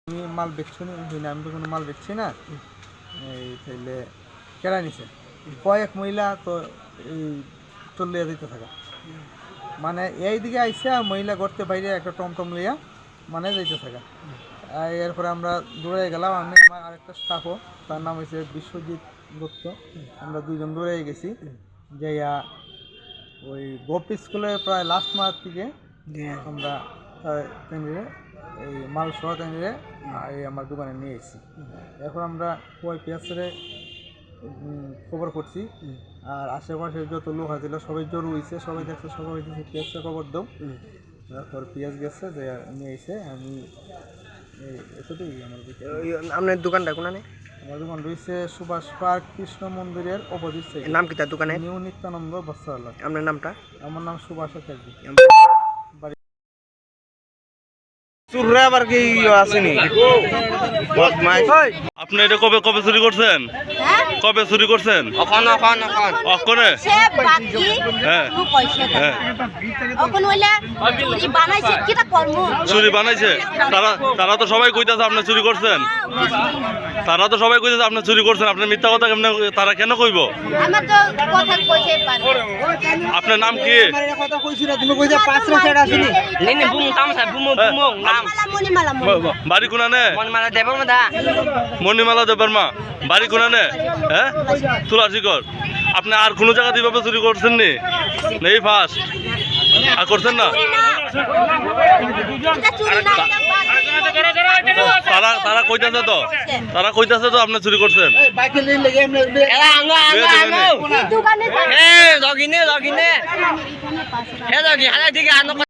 আমি মাল বেচছি না, আমি তো কোনো মাল বেচছি না। এই তাইলে কেড়া নিছে কয়েক মহিলা তো এই চলে দিতে থাকা, মানে এইদিকে আইসে আর মহিলা করতে বাইরে একটা টমটম লইয়া মানে যাইতে থাকা। এরপরে আমরা দৌড়ে গেলাম, আমি আমার আরেকটা স্টাফও, তার নাম হয়েছে বিশ্বজিৎ দত্ত। আমরা দুইজন দৌড়ে গেছি যাইয়া ওই গোপ স্কুলের প্রায় লাস্ট মাস থেকে আমরা এই মাল সহ তেমনি এই আমার দোকানে নিয়ে এসেছি। এখন আমরা কয় পেঁয়াজের খবর করছি, আর আশেপাশে যত লোক আছিল সবাই জড়ো হয়েছে, সবাই দেখছে, সবাই হয়েছে পেঁয়াজটা খবর দাও। তারপর পেঁয়াজ গেছে যে নিয়ে এসে আমি এতটাই আপনার দোকানটা কোনানে? আমার দোকান রয়েছে সুভাষ পার্ক কৃষ্ণ মন্দিরের অপোজিট সাইড। নাম কি তার দোকানে? নিউ নিত্যানন্দ বস্ত্রালয়। আপনার নামটা? আমার নাম সুভাষ চাকরি। চুররা আবার কি আসেনি? আপনি এটা কবে কবে চুরি করছেন? কবে চুরি করছেন? অক্ষণে চুরি বানাইছে। তারা তো সবাই কইতাছে আপনি চুরি করছেন, তারা তো সবাই কইতাছে আপনি চুরি করছেন। আপনি মিথ্যা কথা কেমন তারা কেন কইব? আপনার নাম কি? বাড়ি কোনানে? মণিমালা দেববর্মা। বাড়ি কোনানে? হ্যাঁ, তুলাসিকর। আপনি আর কোনো জায়গা এইভাবে চুরি করছেন নি? নেই ফার্স্ট আর করছেন না? তারা কইতাছে তো, তারা কইতাছে তো আপনি চুরি করছেন।